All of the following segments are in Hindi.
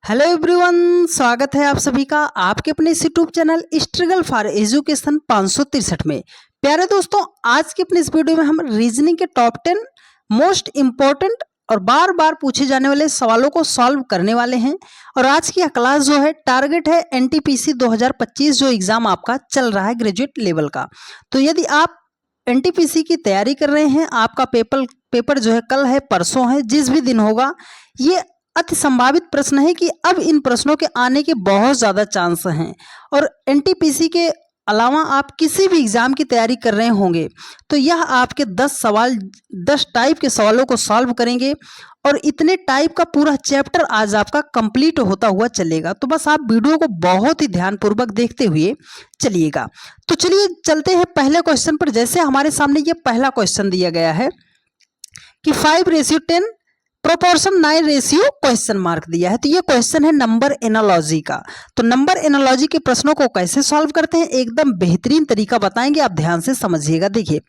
हेलो एवरीवन, स्वागत है आप सभी का आपके अपने इस YouTube channel struggle for education 563 में। प्यारे दोस्तों, आज के अपने इस वीडियो में हम रीजनिंग के टॉप 10 मोस्ट इम्पोर्टेंट और बार बार पूछे जाने वाले सवालों को सॉल्व करने वाले हैं। और आज की क्लास जो है टारगेट है एनटीपीसी 2025 जो एग्जाम आपका चल रहा है ग्रेजुएट लेवल का। तो यदि आप एनटीपीसी की तैयारी कर रहे हैं, आपका पेपर जो है कल है परसों है, जिस भी दिन होगा, ये अति संभावित प्रश्न है कि अब इन प्रश्नों के आने के बहुत ज़्यादा चांस हैं। और एनटीपीसी के अलावा आप किसी भी एग्ज़ाम की तैयारी कर रहे होंगे तो यह आपके 10 टाइप के सवालों को सॉल्व करेंगे और इतने टाइप का पूरा चैप्टर आज आपका कंप्लीट होता हुआ चलेगा। तो बस आप वीडियो को बहुत ही ध्यानपूर्वक देखते हुए चलिएगा। तो चलिए चलते हैं पहले क्वेश्चन पर। जैसे हमारे सामने ये पहला क्वेश्चन दिया गया है कि 5:10 प्रोपोर्शन 9 रेशियो क्वेश्चन मार्क दिया है। तो ये क्वेश्चन है नंबर एनालॉजी का। तो नंबर एनालॉजी के प्रश्नों को कैसे सॉल्व करते हैं, एकदम बेहतरीन तरीका बताएंगे, आप ध्यान से समझिएगा। देखिए,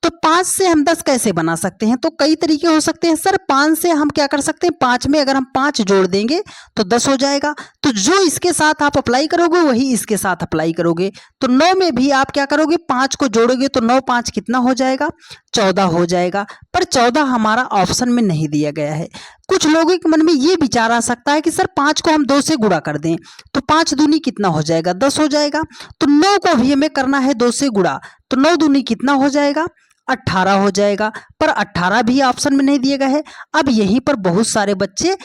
तो 5 से हम 10 कैसे बना सकते हैं? तो कई तरीके हो सकते हैं सर। 5 से हम क्या कर सकते हैं, 5 में अगर हम 5 जोड़ देंगे तो 10 हो जाएगा। तो जो इसके साथ आप अप्लाई करोगे वही इसके साथ अप्लाई करोगे। तो 9 में भी आप क्या करोगे, 5 को जोड़ोगे तो 9 5 कितना हो जाएगा, 14 हो जाएगा। पर 14 हमारा ऑप्शन में नहीं दिया गया है। कुछ लोगों के मन में ये विचार आ सकता है कि सर 5 को हम 2 से गुणा कर दें तो 5 दूनी कितना हो जाएगा, 10 हो जाएगा। तो 9 को भी हमें करना है 2 से गुणा, तो 9 दूनी कितना हो जाएगा, 18 हो जाएगा। पर 18 भी ऑप्शन में नहीं दिया गया है। अब यहीं पर बहुत सारे बच्चे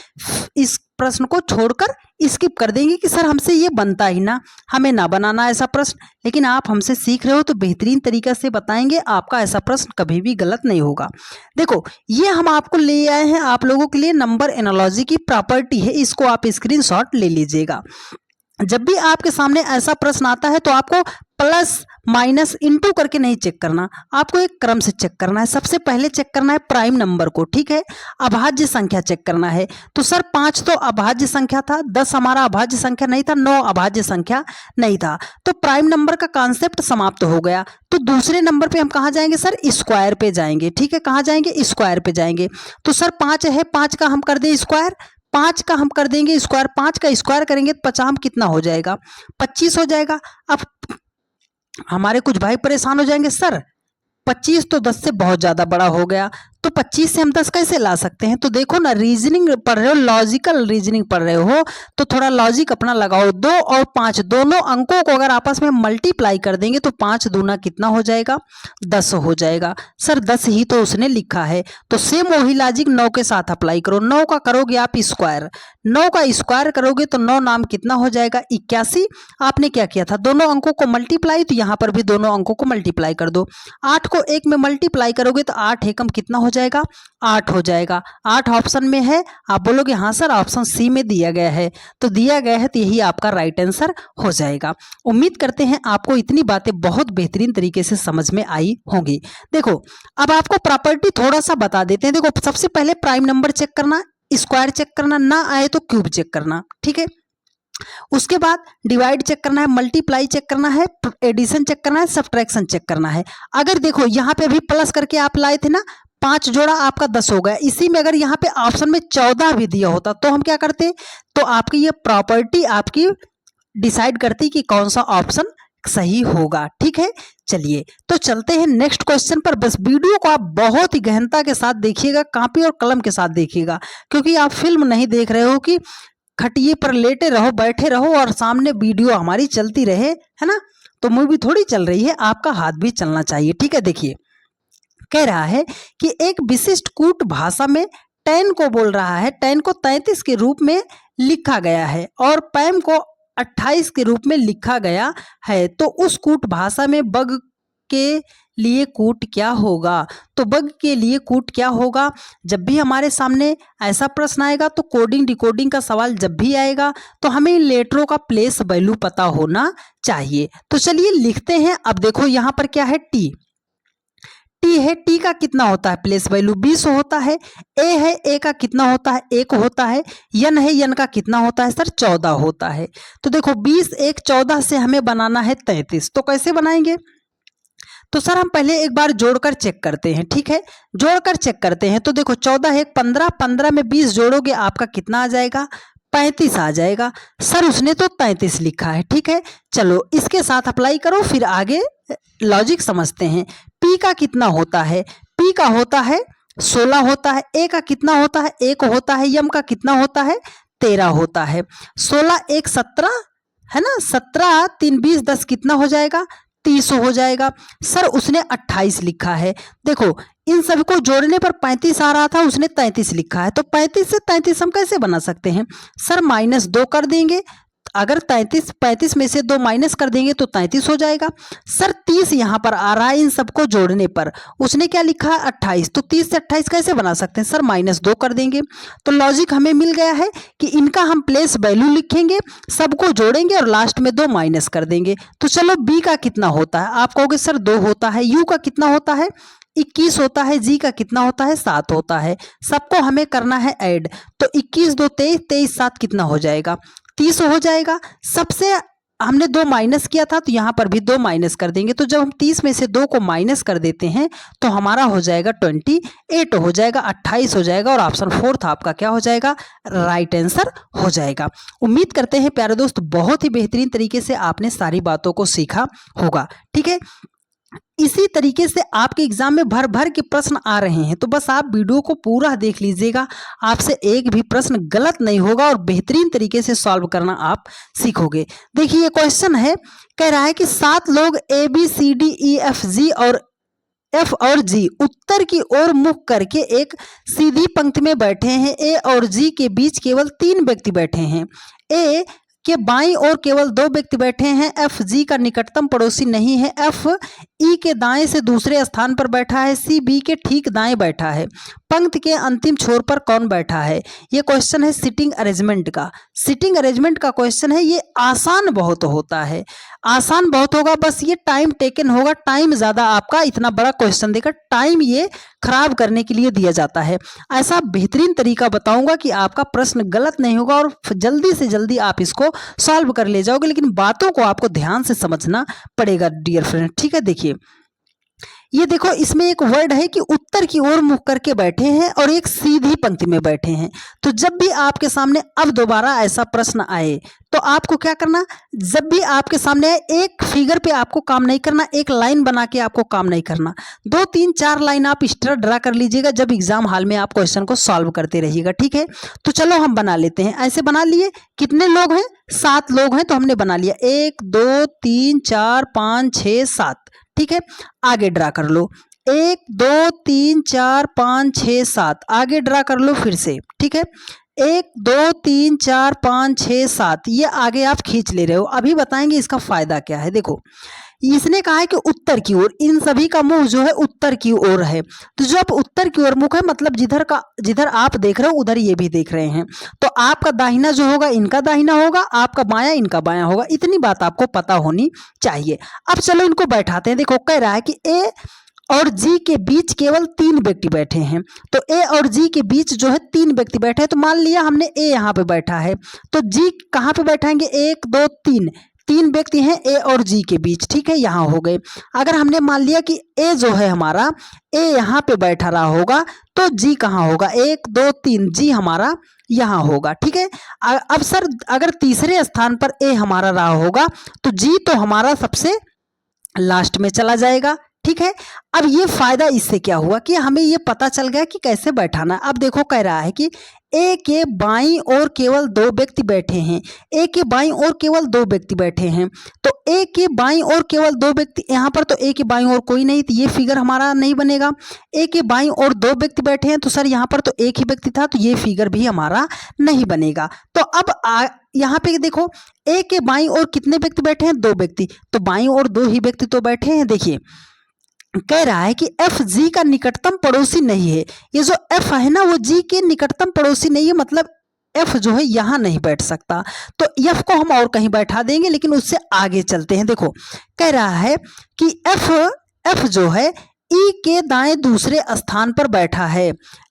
इस प्रश्न को छोड़कर स्किप कर देंगे कि सर हमसे ये बनता ही ना, हमें ना बनाना ऐसा प्रश्न। लेकिन आप हमसे सीख रहे हो तो बेहतरीन तरीके से बताएंगे, आपका ऐसा प्रश्न कभी भी गलत नहीं होगा। देखो, ये हम आपको ले आए हैं आप लोगों के लिए, नंबर एनालॉजी की प्रॉपर्टी है, इसको आप स्क्रीनशॉट ले लीजिएगा। जब भी आपके सामने ऐसा प्रश्न आता है तो आपको प्लस माइनस इंटू करके नहीं चेक करना, आपको एक क्रम से चेक करना है। सबसे पहले चेक करना है प्राइम नंबर को, ठीक है। अभाज्य संख्या चेक करना है। तो सर 5 तो अभाज्य संख्या था, 10 हमारा अभाज्य संख्या नहीं था, 9 अभाज्य संख्या नहीं था। तो प्राइम नंबर का कॉन्सेप्ट समाप्त हो गया। तो दूसरे नंबर पे हम कहाँ जाएंगे सर, स्क्वायर पे जाएंगे, ठीक है। कहाँ जाएंगे, स्क्वायर पे जाएंगे। तो सर 5 है, 5 का हम कर दें स्क्वायर, 5 का हम कर देंगे स्क्वायर, 5 का स्क्वायर करेंगे तो 50 कितना हो जाएगा, 25 हो जाएगा। अब हमारे कुछ भाई परेशान हो जाएंगे, सर 25 तो 10 से बहुत ज़्यादा बड़ा हो गया, तो 25 से हम 10 कैसे ला सकते हैं? तो देखो ना, रीजनिंग पढ़ रहे हो, लॉजिकल रीजनिंग पढ़ रहे हो तो थोड़ा लॉजिक अपना लगाओ। 2 और 5 दोनों अंकों को अगर आपस में मल्टीप्लाई कर देंगे तो 5 दूना कितना हो जाएगा, 10 हो जाएगा। सर 10 ही तो उसने लिखा है, तो सेम वही लॉजिक 9 के साथ अप्लाई करो। 9 का करोगे आप स्क्वायर, 9 का स्क्वायर करोगे तो 9 नाम कितना हो जाएगा, 81। आपने क्या किया था, दोनों अंकों को मल्टीप्लाई, तो यहाँ पर भी दोनों अंकों को मल्टीप्लाई कर दो। 8 को 1 में मल्टीप्लाई करोगे तो 8 एकम कितना हो जाएगा, 8 हो जाएगा। 8 ऑप्शन में है, आप बोलोगे हाँ सर ऑप्शन सी में दिया गया है, तो दिया गया है तो यही आपका राइट आंसर हो जाएगा। उम्मीद करते हैं आपको इतनी बातें बहुत बेहतरीन तरीके से समझ में आई होंगी। देखो, अब आपको प्रॉपर्टी थोड़ा सा बता देते हैं। देखो, सबसे पहले प्राइम नंबर चेक करना, स्क्वायर चेक करना, ना आए तो क्यूब चेक करना, ठीक है। उसके बाद डिवाइड चेक करना है, मल्टीप्लाई चेक करना है, एडिशन चेक करना है, सब्ट्रैक्शन चेक करना है। अगर देखो यहाँ पे अभी प्लस करके आप लाए थे ना, 5 जोड़ा आपका 10 हो गया। इसी में अगर यहाँ पे ऑप्शन में 14 भी दिया होता तो हम क्या करते, तो आपकी ये प्रॉपर्टी आपकी डिसाइड करती कि कौन सा ऑप्शन सही होगा, ठीक है। चलिए तो चलते हैं नेक्स्ट क्वेश्चन पर। बस वीडियो को आप बहुत ही गहनता के साथ देखिएगा, कॉपी और कलम के साथ देखिएगा, क्योंकि आप फिल्म नहीं देख रहे हो कि खटिए पर लेटे रहो, बैठे रहो और सामने वीडियो हमारी चलती रहे, है ना। तो मूवी थोड़ी चल रही है, आपका हाथ भी चलना चाहिए, ठीक है। देखिए, कह रहा है कि एक विशिष्ट कूट भाषा में 10 को बोल रहा है, 10 को 33 के रूप में लिखा गया है और पैम को 28 के रूप में लिखा गया है। तो उस कूट भाषा में बग के लिए कूट क्या होगा? तो बग के लिए कूट क्या होगा? जब भी हमारे सामने ऐसा प्रश्न आएगा तो कोडिंग डिकोडिंग का सवाल जब भी आएगा तो हमें इन लेटरों का प्लेस वैल्यू पता होना चाहिए। तो चलिए लिखते हैं। अब देखो यहाँ पर क्या है, टी है, टी का कितना होता है प्लेस वैल्यू, 20 होता है। ए है, ए का कितना होता है, 1 होता है। यन है, यन का कितना होता है सर, 14 होता है। तो देखो 20 1 14 से हमें बनाना है 33। तो कैसे बनाएंगे, तो सर हम पहले एक बार जोड़कर चेक करते हैं, ठीक है। जोड़कर चेक करते हैं तो देखो 14 1 15, 15 में 20 जोड़ोगे आपका कितना आ जाएगा, 35 आ जाएगा। सर उसने तो 33 लिखा है, ठीक है, चलो इसके साथ अप्लाई करो, फिर आगे लॉजिक समझते हैं। पी का कितना होता है? पी का होता है 16 होता है। ए का कितना होता है? 1 होता है। यम का कितना होता है? 13 होता है। 16 1 17 है ना, 17 3 20 10 कितना हो जाएगा? 30 हो जाएगा। सर उसने 28 लिखा है। देखो इन सभी को जोड़ने पर 35 आ रहा था, उसने 33 लिखा है, तो 35 से 33 हम कैसे बना सकते हैं? सर -2 कर देंगे। अगर 35 में से 2 माइनस कर देंगे तो 33 हो जाएगा। सर 30 यहाँ पर आ रहा है इन सबको जोड़ने पर, उसने क्या लिखा है? 28, तो 30 से 28 कैसे बना सकते हैं? सर -2 कर देंगे। तो लॉजिक हमें मिल गया है कि इनका हम प्लेस वैल्यू लिखेंगे, सबको जोड़ेंगे और लास्ट में 2 माइनस कर देंगे। तो चलो बी का कितना होता है? आप कहोगे सर 2 होता है। यू का कितना होता है? 21 होता है। जी का कितना होता है? 7 होता है। सबको हमें करना है ऐड, तो 21 2 23, 23 7 कितना हो जाएगा? 30 हो जाएगा। सबसे हमने 2 माइनस किया था, तो यहाँ पर भी 2 माइनस कर देंगे। तो जब हम 30 में से 2 को माइनस कर देते हैं तो हमारा हो जाएगा 28 हो जाएगा, 28 हो जाएगा, और ऑप्शन 4 आपका क्या हो जाएगा? राइट आंसर हो जाएगा। उम्मीद करते हैं प्यारे दोस्त बहुत ही बेहतरीन तरीके से आपने सारी बातों को सीखा होगा, ठीक है। इसी तरीके से आपके एग्जाम में भर भर के प्रश्न आ रहे हैं, तो बस आप वीडियो को पूरा देख लीजिएगा, आपसे एक भी प्रश्न गलत नहीं होगा और बेहतरीन तरीके से सॉल्व करना आप सीखोगे। देखिए ये क्वेश्चन है, कह रहा है कि 7 लोग A B C D E F G और एफ और जी उत्तर की ओर मुख करके एक सीधी पंक्ति में बैठे हैं। ए और जी के बीच केवल 3 व्यक्ति बैठे हैं। ए के बाईं ओर केवल 2 व्यक्ति बैठे हैं। एफ जी का निकटतम पड़ोसी नहीं है। एफ ई के दाएं से दूसरे स्थान पर बैठा है। सी बी के ठीक दाएं बैठा है। पंक्ति के अंतिम छोर पर कौन बैठा है? ये क्वेश्चन है सिटिंग अरेंजमेंट का। सिटिंग अरेंजमेंट का क्वेश्चन है, ये आसान बहुत होता है, आसान बहुत होगा, बस ये टाइम टेकन होगा, टाइम ज़्यादा आपका इतना बड़ा क्वेश्चन देकर टाइम ये खराब करने के लिए दिया जाता है। ऐसा बेहतरीन तरीका बताऊंगा कि आपका प्रश्न गलत नहीं होगा और जल्दी से जल्दी आप इसको सॉल्व कर ले जाओगे, लेकिन बातों को आपको ध्यान से समझना पड़ेगा डियर फ्रेंड, ठीक है। देखिए ये देखो, इसमें एक वर्ड है कि उत्तर की ओर मुख करके बैठे हैं और एक सीधी पंक्ति में बैठे हैं। तो जब भी आपके सामने अब दोबारा ऐसा प्रश्न आए तो आपको क्या करना, जब भी आपके सामने आए एक फिगर पे आपको काम नहीं करना, एक लाइन बना के आपको काम नहीं करना, 2 3 4 लाइन आप इस तरह ड्रा कर लीजिएगा जब एग्जाम हॉल में आप क्वेश्चन को सॉल्व करते रहिएगा, ठीक है। तो चलो हम बना लेते हैं। ऐसे बना लिए, कितने लोग हैं? 7 लोग हैं, तो हमने बना लिया 1 2 3 4 5 6 7, ठीक है। आगे ड्रा कर लो, 1 2 3 4 5 6 7, आगे ड्रा कर लो फिर से, ठीक है। 1 2 3 4 5 6 7, ये आगे आप खींच ले रहे हो। अभी बताएंगे इसका फायदा क्या है। देखो इसने कहा है कि उत्तर की ओर, इन सभी का मुंह जो है उत्तर की ओर है, तो जब उत्तर की ओर मुख है मतलब जिधर आप देख रहे हो उधर ये भी देख रहे हैं, तो आपका दाहिना जो होगा इनका दाहिना होगा, आपका बायां इनका बायां होगा। इतनी बात आपको पता होनी चाहिए। अब चलो इनको बैठाते हैं। देखो कह रहा है कि ए और जी के बीच केवल 3 व्यक्ति बैठे हैं, तो ए और जी के बीच जो है 3 व्यक्ति बैठे हैं। तो मान लिया हमने ए यहाँ पे बैठा है, तो जी कहाँ पे बैठाएंगे? 1 2 3 व्यक्ति हैं ए और जी के बीच, ठीक है, यहाँ हो गए। अगर हमने मान लिया कि ए जो है हमारा, ए यहाँ पे बैठा रहा होगा, तो जी कहाँ होगा? 1 2 3, जी हमारा यहाँ होगा, ठीक है। अब सर अगर तीसरे स्थान पर ए हमारा रहा होगा तो जी तो हमारा सबसे लास्ट में चला जाएगा, ठीक है। अब ये फायदा इससे क्या हुआ कि हमें ये पता चल गया कि कैसे बैठाना। अब देखो कह रहा है कि ए के बाईं ओर केवल 2 व्यक्ति बैठे हैं। ए के बाईं ओर केवल 2 व्यक्ति बैठे हैं, तो ए के बाईं ओर केवल 2 व्यक्ति, यहाँ पर तो ए के बाईं ओर कोई नहीं, तो ये फिगर हमारा नहीं बनेगा। ए के बाईं ओर 2 व्यक्ति बैठे हैं, तो सर यहाँ पर तो एक ही व्यक्ति था, तो ये फिगर भी हमारा नहीं बनेगा। तो अब यहाँ पे देखो ए के बाईं ओर कितने व्यक्ति बैठे हैं? 2 व्यक्ति, तो बाईं ओर 2 ही व्यक्ति तो बैठे हैं। देखिए कह रहा है कि एफ जी का निकटतम पड़ोसी नहीं है। ये जो एफ है ना वो जी के निकटतम पड़ोसी नहीं है, मतलब एफ जो है यहाँ नहीं बैठ सकता, तो एफ को हम और कहीं बैठा देंगे, लेकिन उससे आगे चलते हैं। देखो कह रहा है कि एफ जो है ई के दाएं दूसरे स्थान पर बैठा है।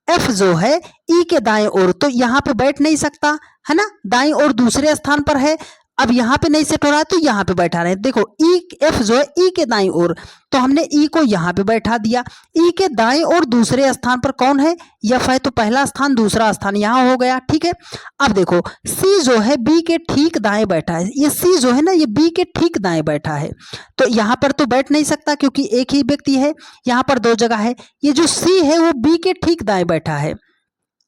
एफ जो है ई के दाएं ओर, तो यहाँ पे बैठ नहीं सकता है ना, दाएं ओर दूसरे स्थान पर है। अब यहाँ पे नहीं सेट हो रहा है तो यहाँ पे बैठा रहे। देखो ई एफ जो है ई के दाईं ओर, तो हमने ई को यहाँ पे बैठा दिया। ई के दाईं ओर दूसरे स्थान पर कौन है, एफ है, तो पहला स्थान दूसरा स्थान यहाँ हो गया। ठीक है, अब देखो सी जो है बी के ठीक दाएं बैठा है। ये सी जो है ना ये बी के ठीक दाएं बैठा है, तो यहाँ पर तो बैठ नहीं सकता क्योंकि एक ही व्यक्ति है, यहाँ पर दो जगह है। ये जो सी है वो बी के ठीक दाएं बैठा है,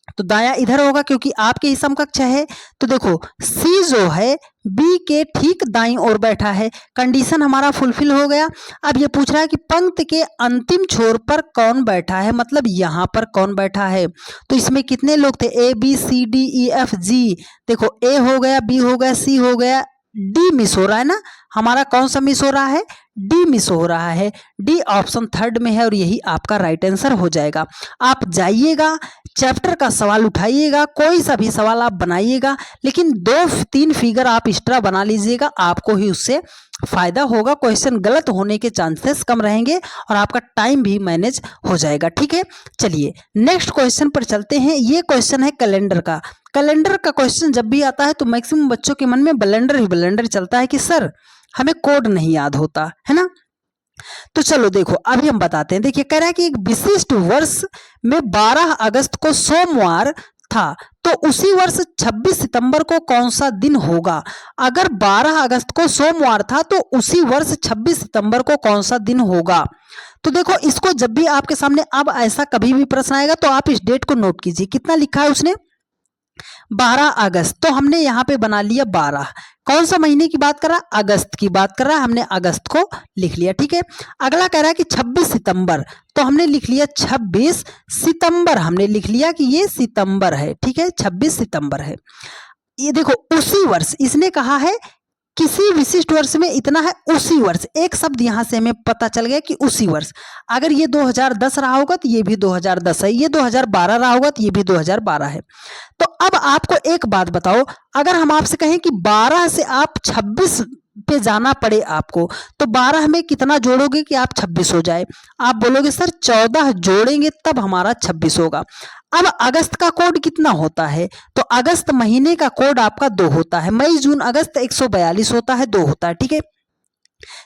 तो दाया इधर होगा क्योंकि आपके ही समकक्ष है। तो देखो सी जो है बी के ठीक दाईं ओर बैठा है, कंडीशन हमारा फुलफिल हो गया। अब ये पूछ रहा है कि पंक्ति के अंतिम छोर पर कौन बैठा है, मतलब यहाँ पर कौन बैठा है। तो इसमें कितने लोग थे, A B C D E F G. देखो ए हो गया, बी हो गया, सी हो गया, डी मिस हो रहा है ना, हमारा कौन सा मिस हो रहा है, डी मिस हो रहा है। डी ऑप्शन थर्ड में है और यही आपका राइट आंसर हो जाएगा। आप जाइएगा चैप्टर का सवाल उठाइएगा, कोई सा भी सवाल आप बनाइएगा, लेकिन 2-3 फिगर आप एक्स्ट्रा बना लीजिएगा, आपको ही उससे फायदा होगा। क्वेश्चन गलत होने के चांसेस कम रहेंगे और आपका टाइम भी मैनेज हो जाएगा। ठीक है, चलिए नेक्स्ट क्वेश्चन पर चलते हैं। ये क्वेश्चन है कैलेंडर का। कैलेंडर का क्वेश्चन जब भी आता है तो मैक्सिमम बच्चों के मन में ब्लेंडर ही ब्लेंडर चलता है कि सर हमें कोड नहीं याद होता है ना। तो चलो देखो अभी हम बताते हैं। देखिए कह रहा है कि एक विशिष्ट वर्ष में 12 अगस्त को सोमवार था, तो उसी वर्ष 26 सितंबर को कौन सा दिन होगा। अगर 12 अगस्त को सोमवार था तो उसी वर्ष 26 सितंबर को कौन सा दिन होगा। तो देखो इसको जब भी आपके सामने अब ऐसा कभी भी प्रश्न आएगा तो आप इस डेट को नोट कीजिए। कितना लिखा है उसने, 12 अगस्त, तो हमने यहाँ पे बना लिया 12। कौन सा महीने की बात कर रहा है, अगस्त की बात कर रहा है, हमने अगस्त को लिख लिया। ठीक है, अगला कह रहा है कि 26 सितंबर, तो हमने लिख लिया 26 सितंबर, हमने लिख लिया कि ये सितंबर है। ठीक है, 26 सितंबर है। ये देखो उसी वर्ष, इसने कहा है किसी विशिष्ट वर्ष में इतना है, उसी वर्ष, एक शब्द यहां से हमें पता चल गया कि उसी वर्ष। अगर ये 2010 रहा होगा तो ये भी 2010 है, ये 2012 रहा होगा तो ये भी 2012 है। तो अब आपको एक बात बताओ, अगर हम आपसे कहें कि 12 से आप 26 पे जाना पड़े आपको, तो 12 में कितना जोड़ोगे कि आप 26 हो जाए। आप बोलोगे सर 14 जोड़ेंगे तब हमारा 26 होगा। अब अगस्त का कोड कितना होता है, तो अगस्त महीने का कोड आपका 2 होता है। मई जून अगस्त 142 होता है, 2 होता है। ठीक है,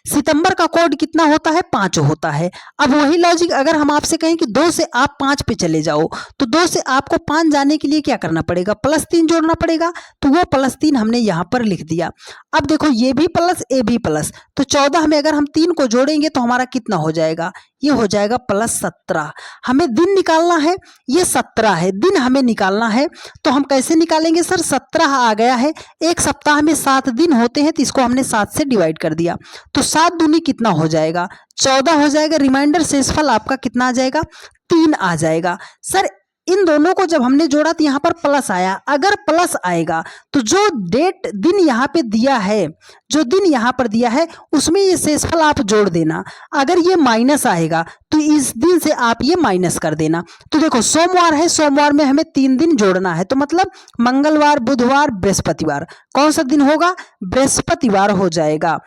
सितंबर का कोड कितना होता है, 5 होता है। अब वही लॉजिक अगर हम आपसे कहें कि 2 से आप 5 पे चले जाओ, तो 2 से आपको 5 जाने के लिए क्या करना पड़ेगा, +3 जोड़ना पड़ेगा। तो वो +3 हमने यहाँ पर लिख दिया। अब देखो ये भी प्लस ए भी प्लस, तो 14 में अगर हम 3 को जोड़ेंगे तो हमारा कितना हो जाएगा, ये हो जाएगा +17। हमें दिन निकालना है, ये 17 है, दिन हमें निकालना है। तो हम कैसे निकालेंगे सर, 17 आ गया है, एक सप्ताह में 7 दिन होते हैं, तो इसको हमने 7 से डिवाइड कर दिया, तो 7 दूनी कितना हो जाएगा, 14 हो जाएगा। रिमाइंडर शेषफल आपका कितना आ जाएगा, 3 आ जाएगा। सर इन दोनों को जब हमने जोड़ा तो यहाँ पर प्लस आया, अगर प्लस आएगा तो जो डेट दिन यहाँ पे दिया है, जो दिन यहाँ पर दिया है उसमें ये शेषफल आप जोड़ देना। अगर ये माइनस आएगा तो इस दिन से आप ये माइनस कर देना। तो देखो सोमवार है, सोमवार में हमें 3 दिन जोड़ना है, तो मतलब मंगलवार, बुधवार, बृहस्पतिवार, कौन सा दिन होगा, बृहस्पतिवार हो जाएगा।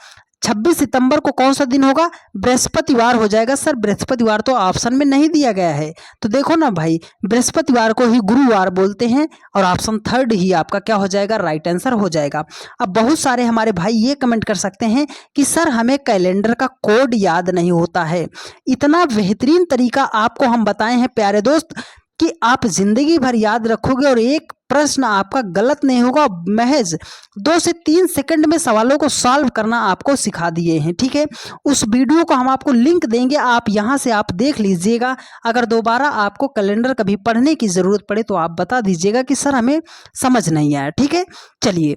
26 सितंबर को कौन सा दिन होगा, बृहस्पतिवार हो जाएगा। सर बृहस्पतिवार तो ऑप्शन में नहीं दिया गया है, तो देखो ना भाई, बृहस्पतिवार को ही गुरुवार बोलते हैं और ऑप्शन थर्ड ही आपका क्या हो जाएगा, राइट आंसर हो जाएगा। अब बहुत सारे हमारे भाई ये कमेंट कर सकते हैं कि सर हमें कैलेंडर का कोड याद नहीं होता है। इतना बेहतरीन तरीका आपको हम बताए हैं प्यारे दोस्त कि आप जिंदगी भर याद रखोगे और एक प्रश्न आपका गलत नहीं होगा। महज 2 से 3 सेकंड में सवालों को सॉल्व करना आपको सिखा दिए हैं। ठीक है, उस वीडियो को हम आपको लिंक देंगे, आप यहां से आप देख लीजिएगा। अगर दोबारा आपको कैलेंडर कभी पढ़ने की जरूरत पड़े तो आप बता दीजिएगा कि सर हमें समझ नहीं आया। ठीक है, चलिए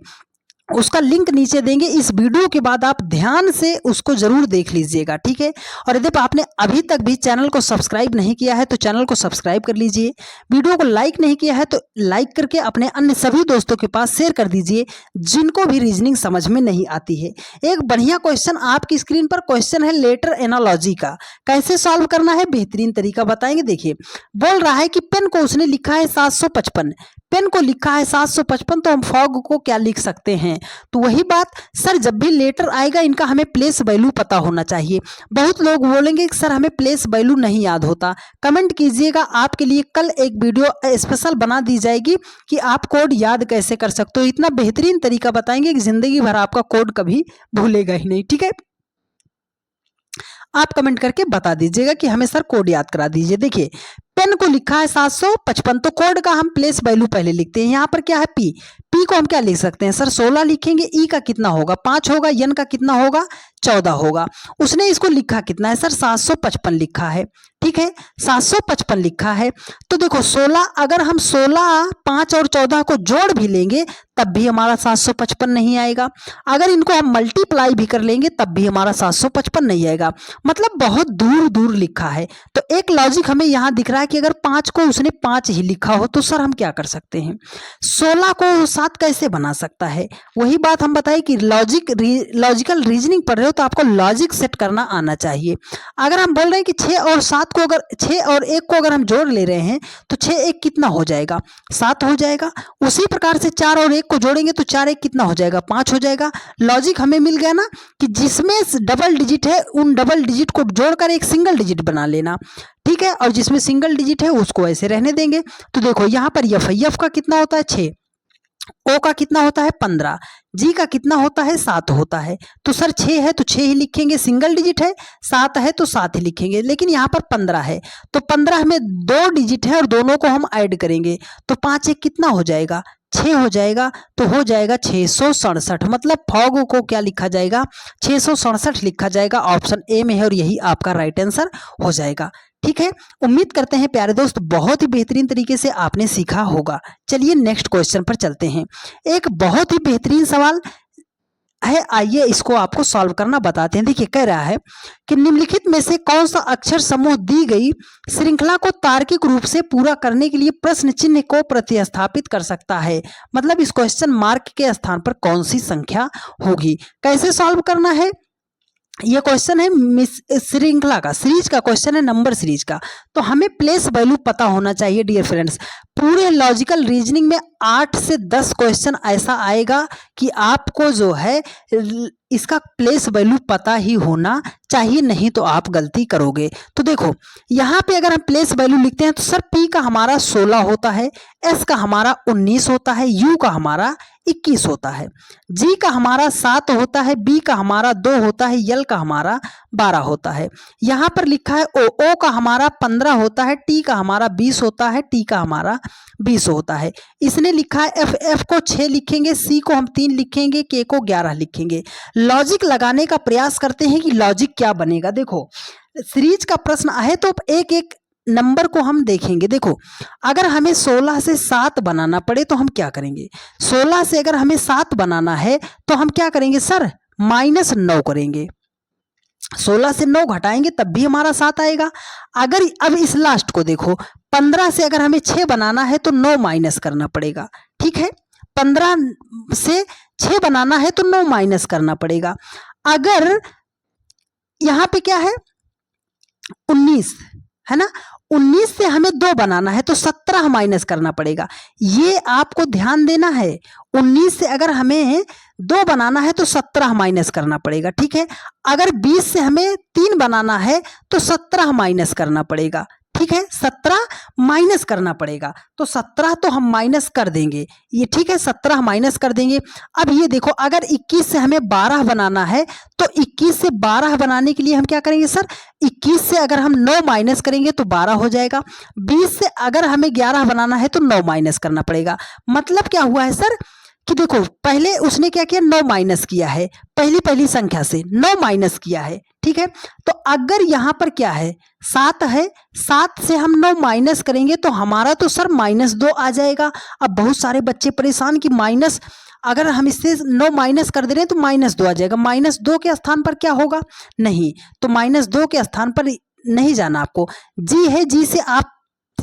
उसका लिंक नीचे देंगे, इस वीडियो के बाद आप ध्यान से उसको जरूर देख लीजिएगा। ठीक है, और यदि आपने अभी तक भी चैनल को सब्सक्राइब नहीं किया है तो चैनल को सब्सक्राइब कर लीजिए। वीडियो को लाइक नहीं किया है तो लाइक करके अपने अन्य सभी दोस्तों के पास शेयर कर दीजिए जिनको भी रीजनिंग समझ में नहीं आती है। एक बढ़िया क्वेश्चन आपकी स्क्रीन पर क्वेश्चन है लेटर एनालॉजी का, कैसे सॉल्व करना है बेहतरीन तरीका बताएंगे। देखिए बोल रहा है कि पेन को उसने लिखा है 755, पेन को लिखा है 755, तो हम फॉग को क्या लिख सकते हैं, हैं। तो वही बात सर, जब भी लेटर आएगा इनका हमें प्लेस वैल्यू पता होना चाहिए। बहुत लोग बोलेंगे कि सर हमें प्लेस वैल्यू नहीं याद होता। कमेंट कीजिएगा, आपके लिए कल एक वीडियो स्पेशल बना दी जाएगी कि आप कोड याद कैसे कर सकते हो। इतना बेहतरीन तरीका बताएंगे कि जिंदगी भर आपका कोड कभी भूलेगा ही नहीं। ठीक है, आप कमेंट करके बता दीजिएगा कि हमें सर कोड याद करा दीजिए। देखिए पेन को लिखा है 755, तो कोड का हम प्लेस वैल्यू पहले लिखते हैं। यहाँ पर क्या है पी, पी को हम क्या लिख सकते हैं सर 16 लिखेंगे। ई का कितना होगा 5 होगा, एन का कितना होगा 14 होगा। उसने इसको लिखा कितना है सर 755 लिखा है। ठीक है, 755 लिखा है। तो देखो 16, अगर हम 16, 5 और 14 को जोड़ भी लेंगे तब भी हमारा 755 नहीं आएगा। अगर इनको हम मल्टीप्लाई भी कर लेंगे तब भी हमारा 755 नहीं आएगा। मतलब बहुत दूर दूर लिखा है। तो एक लॉजिक हमें यहाँ दिख रहा है कि अगर 5 को उसने 5 ही लिखा हो तो सर हम क्या कर सकते हैं, 16 को 7 कैसे बना सकता है। वही बात हम बताएं कि लॉजिकल रीजनिंग पढ़ रहे हो तो आपको लॉजिक सेट करना आना चाहिए। अगर हम बोल रहे हैं कि 6 और 7 को, अगर 6 और 1 को अगर हम जोड़ ले रहे हैं तो 6 1 कितना हो जाएगा 7 हो जाएगा। उसी प्रकार से 4 और 1 को जोड़ेंगे तो 4 1 कितना हो जाएगा 5 हो जाएगा। लॉजिक हमें मिल गया ना कि जिसमें डबल डिजिट है उन डबल डिजिट को जोड़कर एक सिंगल डिजिट बना लेना। ठीक है, और जिसमें सिंगल डिजिट है उसको ऐसे रहने देंगे। तो देखो यहाँ पर एफ का कितना होता है 6, ओ का कितना होता है 15, जी का कितना होता है 7 होता है। तो सर 6 है तो 6 ही लिखेंगे, सिंगल डिजिट है, 7 है तो 7 ही लिखेंगे। लेकिन यहाँ पर 15 है तो 15 में 2 डिजिट है और दोनों को हम ऐड करेंगे तो 5 1 कितना हो जाएगा 6 हो जाएगा। तो हो जाएगा 667। मतलब फॉग को क्या लिखा जाएगा 667 लिखा जाएगा। ऑप्शन ए में है और यही आपका राइट आंसर हो जाएगा। ठीक है, उम्मीद करते हैं प्यारे दोस्त बहुत ही बेहतरीन तरीके से आपने सीखा होगा। चलिए नेक्स्ट क्वेश्चन पर चलते हैं। एक बहुत ही बेहतरीन सवाल है, आइए इसको आपको सॉल्व करना बताते हैं। देखिए कह रहा है कि निम्नलिखित में से कौन सा अक्षर समूह दी गई श्रृंखला को तार्किक रूप से पूरा करने के लिए प्रश्न चिन्ह को प्रतिस्थापित कर सकता है। मतलब इस क्वेश्चन मार्क के स्थान पर कौन सी संख्या होगी। कैसे सॉल्व करना है, ये क्वेश्चन है श्रृंखला का, सीरीज का क्वेश्चन है, नंबर सीरीज का। तो हमें प्लेस वैल्यू पता होना चाहिए डियर फ्रेंड्स। पूरे लॉजिकल रीजनिंग में 8 से 10 क्वेश्चन ऐसा आएगा कि आपको जो है इसका प्लेस वैल्यू पता ही होना चाहिए, नहीं तो आप गलती करोगे। तो देखो यहाँ पे अगर हम प्लेस वैल्यू लिखते हैं तो सर पी का हमारा 16 होता है, एस का हमारा 19 होता है, यू का हमारा 21 होता है, जी का हमारा 7 होता है, बी का हमारा 2 होता है, यल का हमारा 12 होता है। यहाँ पर लिखा है ओ का हमारा 15 होता है, टी का हमारा 20 होता है, टी का हमारा 20 होता है। इसने लिखा है एफ को 6 लिखेंगे, सी को हम 3 लिखेंगे, के को 11 लिखेंगे। लॉजिक लगाने का प्रयास करते हैं कि लॉजिक क्या बनेगा। देखो सीरीज का प्रश्न आए तो एक एक नंबर को हम देखेंगे। देखो अगर हमें 16 से 7 बनाना पड़े तो हम क्या करेंगे, 16 से अगर हमें 7 बनाना है तो हम क्या करेंगे सर -9 करेंगे। 16 से 9 घटाएंगे तब भी हमारा 7 आएगा। अगर अब इस लास्ट को देखो 15 से अगर हमें 6 बनाना है तो 9 माइनस करना पड़ेगा। ठीक है, 15 से 6 बनाना है तो 9 माइनस करना पड़ेगा। अगर यहाँ पे क्या है 19 है ना, 19 से हमें 2 बनाना है तो 17 माइनस करना पड़ेगा। ये आपको ध्यान देना है, 19 से अगर हमें 2 बनाना है तो 17 माइनस करना पड़ेगा। ठीक है, अगर 20 से हमें 3 बनाना है तो 17 माइनस करना पड़ेगा। ठीक है, 17 माइनस करना पड़ेगा। तो 17 तो हम माइनस कर देंगे ये, ठीक है 17 माइनस कर देंगे। अब ये देखो अगर 21 से हमें 12 बनाना है तो 21 से 12 बनाने के लिए हम क्या करेंगे सर, 21 से अगर हम 9 माइनस करेंगे तो 12 हो जाएगा। 20 से अगर हमें 11 बनाना है तो 9 माइनस करना पड़ेगा। मतलब क्या हुआ है सर कि देखो पहले उसने क्या किया 9 माइनस किया है, पहली संख्या से 9 माइनस किया है। ठीक है, तो अगर यहाँ पर क्या है 7 है, 7 से हम 9 माइनस करेंगे तो हमारा तो सर -2 आ जाएगा। अब बहुत सारे बच्चे परेशान कि माइनस, अगर हम इससे 9 माइनस कर दे रहे हैं तो -2 आ जाएगा। -2 के स्थान पर क्या होगा, नहीं तो -2 के स्थान पर नहीं जाना आपको। जी है, जी से आप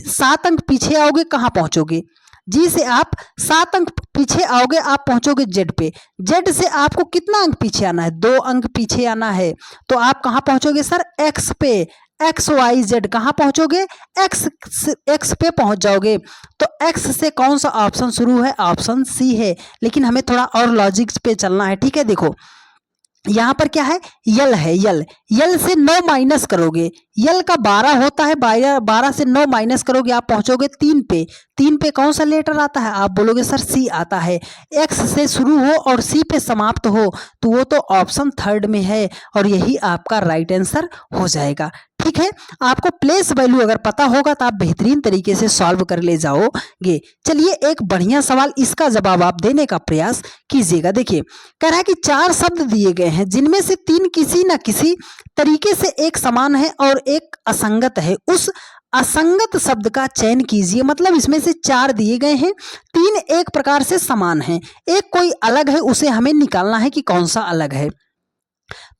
7 अंक पीछे आओगे, कहाँ पहुंचोगे, जी से आप 7 अंक पीछे आओगे, आप पहुंचोगे जेड पे। जेड से आपको कितना अंक पीछे आना है, 2 अंक पीछे आना है, तो आप कहाँ पहुंचोगे सर एक्स पे। एक्स वाई जेड कहाँ पहुंचोगे, एक्स पे पहुंच जाओगे। तो एक्स से कौन सा ऑप्शन शुरू है, ऑप्शन सी है। लेकिन हमें थोड़ा और लॉजिक्स पे चलना है, ठीक है। देखो यहाँ पर क्या है, यल है, यल से 9 माइनस करोगे, यल का 12 होता है, 12 से 9 माइनस करोगे आप पहुंचोगे 3 पे। 3 पे कौन सा लेटर आता है, आप बोलोगे सर सी आता है। एक्स से शुरू हो और सी पे समाप्त हो तो वो तो ऑप्शन थर्ड में है और यही आपका राइट आंसर हो जाएगा, ठीक है। आपको प्लेस वैल्यू अगर पता होगा तो आप बेहतरीन तरीके से सॉल्व कर ले जाओगे। चलिए एक बढ़िया सवाल, इसका जवाब आप देने का प्रयास कीजिएगा। देखिए कह रहा है कि 4 शब्द दिए गए हैं जिनमें से 3 किसी न किसी तरीके से एक समान है और एक असंगत है। उस असंगत शब्द का चयन कीजिए। मतलब इसमें से 4 दिए गए हैं, 3 एक प्रकार से समान हैं, एक कोई अलग है, उसे हमें निकालना है कि कौन सा अलग है।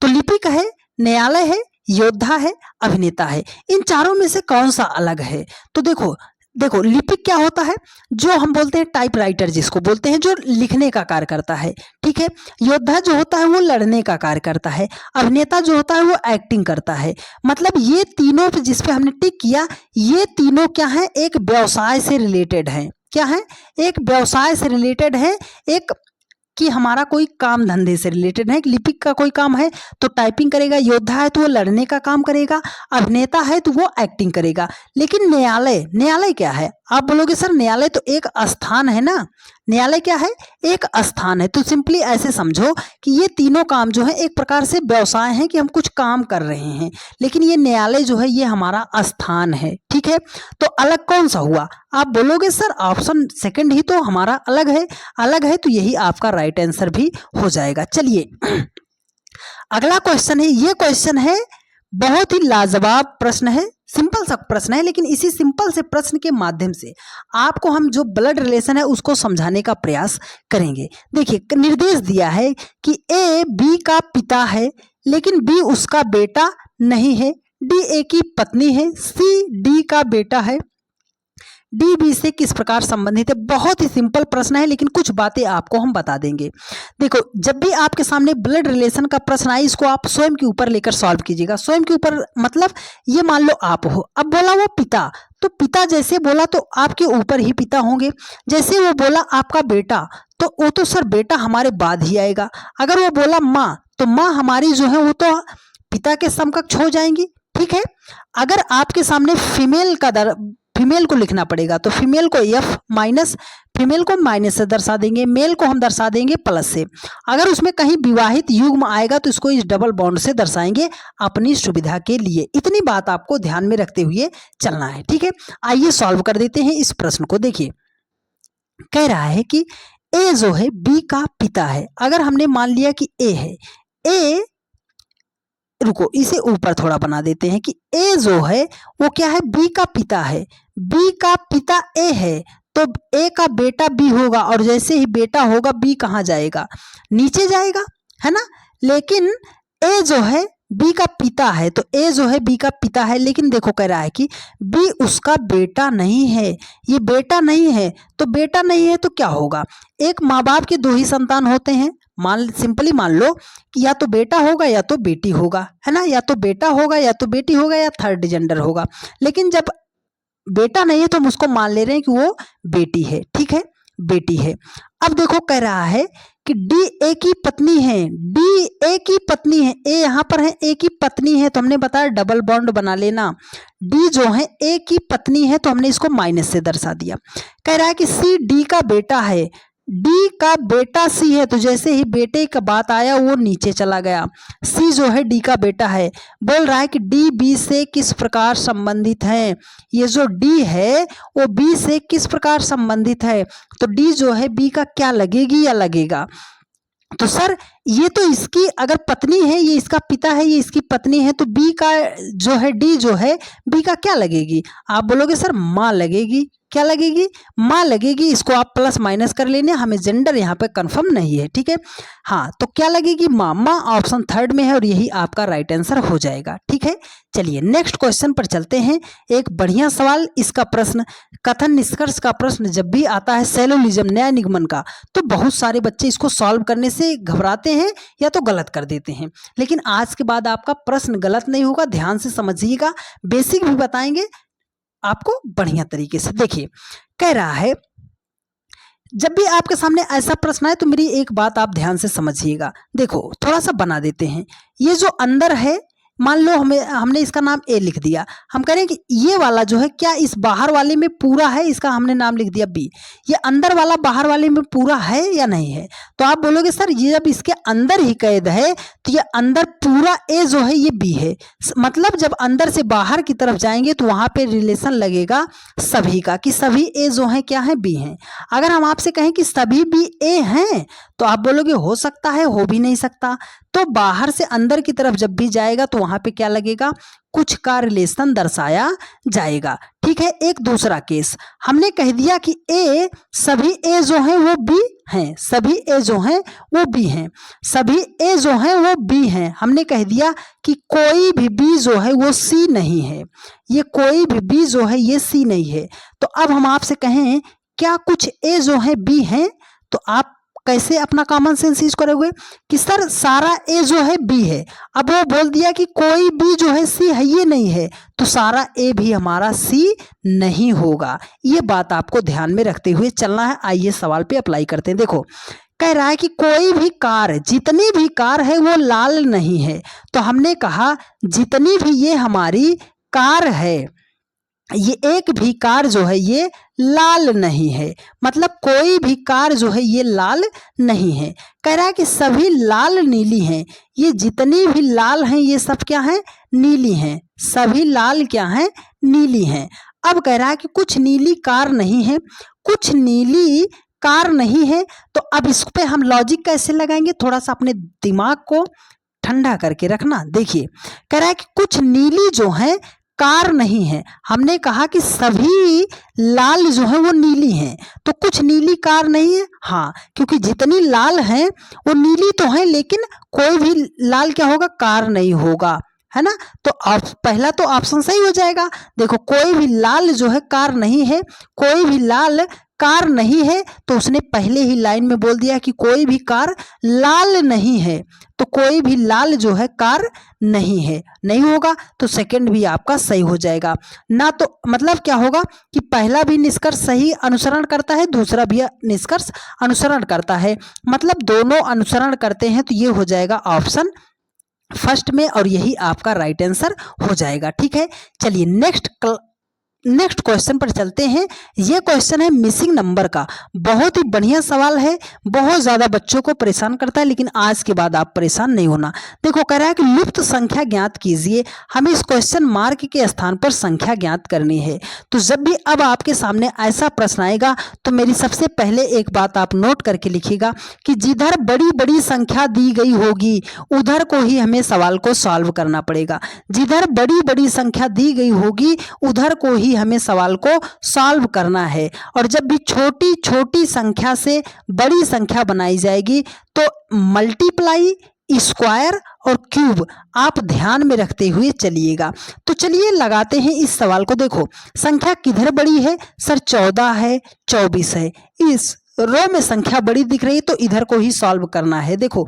तो लिपिक है, न्यायालय है, योद्धा है, अभिनेता है, इन चारों में से कौन सा अलग है। तो देखो लिपिक क्या होता है, जो हम बोलते हैं टाइप राइटर जिसको बोलते हैं, जो लिखने का कार्य करता है, ठीक है। योद्धा जो होता है वो लड़ने का कार्य करता है, अभिनेता जो होता है वो एक्टिंग करता है। मतलब ये तीनों पे जिस पे हमने टिक किया, ये तीनों क्या है, एक व्यवसाय से रिलेटेड है। क्या है, एक व्यवसाय से रिलेटेड है, एक कि हमारा कोई काम धंधे से रिलेटेड है। लिपिक का कोई काम है तो टाइपिंग करेगा, योद्धा है तो वो लड़ने का काम करेगा, अभिनेता है तो वो एक्टिंग करेगा। लेकिन न्यायालय क्या है, आप बोलोगे सर न्यायालय तो एक स्थान है ना, न्यायालय क्या है, एक स्थान है। तो सिंपली ऐसे समझो कि ये तीनों काम जो है एक प्रकार से व्यवसाय है कि हम कुछ काम कर रहे हैं, लेकिन ये न्यायालय जो है ये हमारा स्थान है, ठीक है। तो अलग कौन सा हुआ, आप बोलोगे सर ऑप्शन सेकंड ही तो हमारा अलग है, तो यही आपका राइट आंसर भी हो जाएगा। चलिए अगला क्वेश्चन है, ये क्वेश्चन है बहुत ही लाजवाब प्रश्न है, सिंपल सा प्रश्न है, लेकिन इसी सिंपल से प्रश्न के माध्यम से आपको हम जो ब्लड रिलेशन है उसको समझाने का प्रयास करेंगे। देखिए निर्देश दिया है कि ए बी का पिता है लेकिन बी उसका बेटा नहीं है, डी ए की पत्नी है, सी डी का बेटा है, डी बी से किस प्रकार संबंधित है। बहुत ही सिंपल प्रश्न है लेकिन कुछ बातें आपको हम बता देंगे। देखो जब भी आपके सामने ब्लड रिलेशन का प्रश्न आए इसको आप स्वयं के ऊपर लेकर सॉल्व कीजिएगा। स्वयं के ऊपर मतलब ये मान लो आप हो, अब बोला वो पिता, तो पिता जैसे बोला तो आपके ऊपर ही पिता होंगे। जैसे वो बोला आपका बेटा, तो वो तो सर बेटा हमारे बाद ही आएगा। अगर वो बोला माँ, तो माँ हमारी जो है वो तो पिता के समकक्ष हो जाएंगी, ठीक है। अगर आपके सामने फीमेल को लिखना पड़ेगा तो फीमेल को एफ माइनस, फीमेल को माइनस से दर्शा देंगे, मेल को हम दर्शा देंगे प्लस से। अगर उसमें कहीं विवाहित युग्म आएगा तो इसको इस डबल बॉन्ड से दर्शाएंगे अपनी सुविधा के लिए। इतनी बात आपको ध्यान में रखते हुए चलना है, ठीक है। आइए सॉल्व कर देते हैं इस प्रश्न को। देखिए कह रहा है कि ए जो है बी का पिता है। अगर हमने मान लिया कि ए है, ए रुको इसे ऊपर थोड़ा बना देते हैं कि ए जो है वो क्या है, बी का पिता है, बी का पिता ए है तो ए का बेटा बी होगा, और जैसे ही बेटा होगा बी कहाँ जाएगा, नीचे जाएगा, है ना। लेकिन ए जो है बी का पिता है, तो ए जो है बी का पिता है, लेकिन देखो कह रहा है कि बी उसका बेटा नहीं है। ये बेटा नहीं है तो बेटा नहीं है तो क्या होगा, एक माँ बाप के 2 ही संतान होते हैं। सिंपली मान लो कि या तो बेटा होगा या तो बेटी होगा, है ना, या तो बेटा होगा या तो बेटी होगा या थर्ड जेंडर होगा। लेकिन जब बेटा नहीं है तो हम उसको मान ले रहे हैं कि वो बेटी है, ठीक है, बेटी है। अब देखो कह रहा है कि डी ए की पत्नी है, डी ए की पत्नी है, ए यहाँ पर है, ए की पत्नी है तो हमने बताया डबल बॉन्ड बना लेना। डी जो है ए की पत्नी है तो हमने इसको माइनस से दर्शा दिया। कह रहा है कि सी डी का बेटा है, डी का बेटा सी है तो जैसे ही बेटे का बात आया वो नीचे चला गया। सी जो है डी का बेटा है, बोल रहा है कि डी बी से किस प्रकार संबंधित है। ये जो डी है वो बी से किस प्रकार संबंधित है, तो डी जो है बी का क्या लगेगी या लगेगा। तो सर ये तो इसकी अगर पत्नी है, ये इसका पिता है, ये इसकी पत्नी है, तो बी का जो है डी जो है बी का क्या लगेगी, आप बोलोगे सर माँ लगेगी। क्या लगेगी, माँ लगेगी। इसको आप प्लस माइनस कर लेने, हमें जेंडर यहाँ पे कंफर्म नहीं है, ठीक है। हाँ, तो क्या लगेगी, माँ। माँ ऑप्शन थर्ड में है और यही आपका राइट आंसर हो जाएगा, ठीक है। चलिए नेक्स्ट क्वेश्चन पर चलते हैं। एक बढ़िया सवाल, इसका प्रश्न, कथन निष्कर्ष का प्रश्न जब भी आता है सैलोलिज्म न्याय निगमन का, तो बहुत सारे बच्चे इसको सॉल्व करने से घबराते हैं या तो गलत कर देते हैं। लेकिन आज के बाद आपका प्रश्न गलत नहीं होगा, ध्यान से समझिएगा, बेसिक भी बताएंगे आपको बढ़िया तरीके से। देखिए कह रहा है, जब भी आपके सामने ऐसा प्रश्न आए तो मेरी एक बात आप ध्यान से समझिएगा। देखो थोड़ा सा बना देते हैं, ये जो अंदर है, मान लो हमने इसका नाम ए लिख दिया, हम कह रहे हैं कि ये वाला जो है क्या इस बाहर वाले में पूरा है, इसका हमने नाम लिख दिया बी। ये अंदर वाला बाहर वाले में पूरा है या नहीं है, तो आप बोलोगे सर ये जब इसके अंदर ही कैद है तो ये अंदर पूरा ए जो है ये बी है। मतलब जब अंदर से बाहर की तरफ जाएंगे तो वहां पे रिलेशन लगेगा सभी का, कि सभी ए जो है क्या है, बी हैं। अगर हम आपसे कहें कि सभी बी ए हैं तो आप बोलोगे हो सकता है, हो भी नहीं सकता। तो बाहर से अंदर की तरफ जब भी जाएगा तो वहां पे क्या लगेगा, कुछ का रिलेशन दर्शाया जाएगा, ठीक है। एक दूसरा केस, हमने कह दिया कि ए, सभी ए जो हैं वो बी हैं, सभी ए जो हैं वो बी हैं, सभी ए जो हैं वो बी हैं। हमने कह दिया कि कोई भी बी जो है वो सी नहीं है, ये कोई भी बी जो है ये सी नहीं है। तो अब हम आपसे कहें क्या कुछ ए जो है बी हैं, तो आप कैसे अपना कॉमन सेंस यूज करोगे कि सर सारा ए जो है बी है। अब वो बोल दिया कि कोई बी जो है सी है, ये नहीं है, तो सारा ए भी हमारा सी नहीं होगा। ये बात आपको ध्यान में रखते हुए चलना है। आइए सवाल पे अप्लाई करते हैं। देखो कह रहा है कि कोई भी कार, जितनी भी कार है वो लाल नहीं है। तो हमने कहा जितनी भी ये हमारी कार है, ये एक भी कार जो है ये लाल नहीं है, मतलब कोई भी कार जो है ये लाल नहीं है। कह रहा है कि सभी लाल नीली हैं, ये जितनी भी लाल हैं ये सब क्या हैं, नीली हैं, सभी लाल क्या हैं, नीली हैं। अब कह रहा है कि कुछ नीली कार नहीं है, कुछ नीली कार नहीं है। तो अब इस पे हम लॉजिक कैसे लगाएंगे, थोड़ा सा अपने दिमाग को ठंडा करके रखना। देखिए कह रहा है कि कुछ नीली जो है कार नहीं है, हमने कहा कि सभी लाल जो है वो नीली हैं, तो कुछ नीली कार नहीं है। हाँ, क्योंकि जितनी लाल हैं वो नीली तो हैं, लेकिन कोई भी लाल क्या होगा, कार नहीं होगा, है ना। तो पहला तो ऑप्शन सही हो जाएगा। देखो कोई भी लाल जो है कार नहीं है, कोई भी लाल कार नहीं है, तो उसने पहले ही लाइन में बोल दिया कि कोई भी कार लाल नहीं है, तो कोई भी लाल जो है कार नहीं है, नहीं होगा। तो सेकंड भी आपका सही हो जाएगा ना। तो मतलब क्या होगा कि पहला भी निष्कर्ष सही अनुसरण करता है, दूसरा भी निष्कर्ष अनुसरण करता है, मतलब दोनों अनुसरण करते हैं। तो ये हो जाएगा ऑप्शन फर्स्ट में और यही आपका राइट आंसर हो जाएगा, ठीक है। चलिए नेक्स्ट क्वेश्चन पर चलते हैं। ये क्वेश्चन है मिसिंग नंबर का, बहुत ही बढ़िया सवाल है, बहुत ज़्यादा बच्चों को परेशान करता है, लेकिन आज के बाद आप परेशान नहीं होना। देखो कह रहा है कि लुप्त संख्या ज्ञात कीजिए, हमें इस क्वेश्चन मार्क के स्थान पर संख्या ज्ञात करनी है। तो जब भी अब आपके सामने ऐसा प्रश्न आएगा तो मेरी सबसे पहले एक बात आप नोट करके लिखिएगा कि जिधर बड़ी बड़ी संख्या दी गई होगी उधर को ही हमें सवाल को सॉल्व करना पड़ेगा। जिधर बड़ी बड़ी संख्या दी गई होगी उधर को ही हमें सवाल को सॉल्व करना है। और जब भी छोटी छोटी संख्या से बड़ी संख्या बनाई जाएगी तो मल्टीप्लाई, स्क्वायर और क्यूब आप ध्यान में रखते हुए चलिएगा। तो चलिए लगाते हैं इस सवाल को। देखो संख्या किधर बड़ी है, सर 14 है, 24 है, इस रो में संख्या बड़ी दिख रही है तो इधर को ही सॉल्व करना है। देखो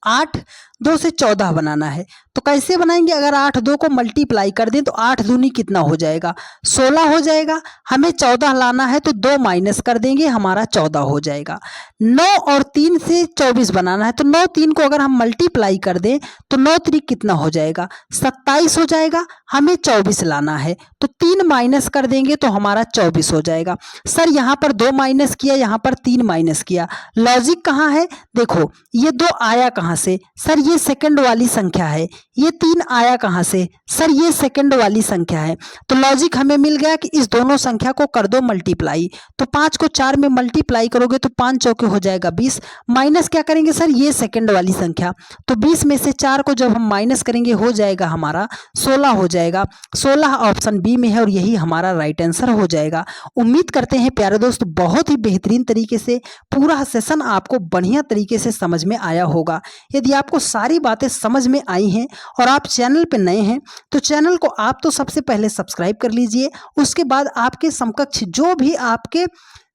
8 2 से 14 बनाना है, तो कैसे बनाएंगे, अगर 8 2 को मल्टीप्लाई कर दें तो 8 दूनी कितना हो जाएगा, 16 हो जाएगा। हमें 14 लाना है तो 2 माइनस कर देंगे, हमारा 14 हो जाएगा। 9 और 3 से 24 बनाना है, तो 9 3 को अगर हम मल्टीप्लाई कर दें तो 9 3 कितना हो जाएगा, 27 हो जाएगा। हमें 24 लाना है तो 3 माइनस कर देंगे तो हमारा 24 हो जाएगा। सर यहाँ पर 2 माइनस किया, यहाँ पर 3 माइनस किया, लॉजिक कहाँ है, देखो ये 2 आया कहाँ से, सर ये सेकंड वाली संख्या है, ये 3 आया कहाँ से? सर ये सेकंड वाली संख्या है। तो लॉजिक हमें मिल गया कि इस दोनों संख्या को कर दो मल्टीप्लाई। तो 5 को 4 में मल्टीप्लाई करोगे तो 5 चौके हो जाएगा 20, माइनस क्या करेंगे सर? ये सेकंड वाली संख्या। तो 20 में से 4 को जब हम माइनस करेंगे हो जाएगा हमारा 16 हो जाएगा। 16 ऑप्शन बी में है और यही हमारा राइट आंसर हो जाएगा। उम्मीद करते हैं प्यारे दोस्त बहुत ही बेहतरीन तरीके से पूरा सेशन आपको बढ़िया तरीके से समझ में आया होगा। यदि आपको सारी बातें समझ में आई हैं और आप चैनल पे नए हैं तो चैनल को आप तो सबसे पहले सब्सक्राइब कर लीजिए। उसके बाद आपके समकक्ष जो भी आपके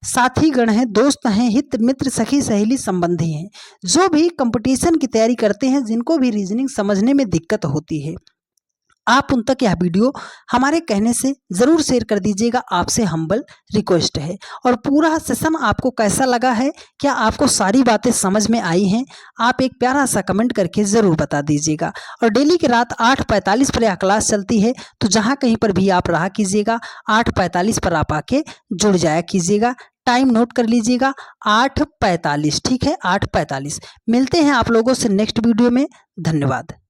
साथी गण हैं, दोस्त हैं, हित मित्र, सखी सहेली, संबंधी हैं, जो भी कंपटीशन की तैयारी करते हैं, जिनको भी रीजनिंग समझने में दिक्कत होती है, आप उन तक यह वीडियो हमारे कहने से ज़रूर शेयर कर दीजिएगा। आपसे हम्बल रिक्वेस्ट है। और पूरा सेशन आपको कैसा लगा है, क्या आपको सारी बातें समझ में आई हैं? आप एक प्यारा सा कमेंट करके ज़रूर बता दीजिएगा। और डेली की रात 8:45 पर यह क्लास चलती है, तो जहाँ कहीं पर भी आप रहा कीजिएगा 8:45 पर आप आके जुड़ जाया कीजिएगा। टाइम नोट कर लीजिएगा 8:45, ठीक है, 8:45। मिलते हैं आप लोगों से नेक्स्ट वीडियो में। धन्यवाद।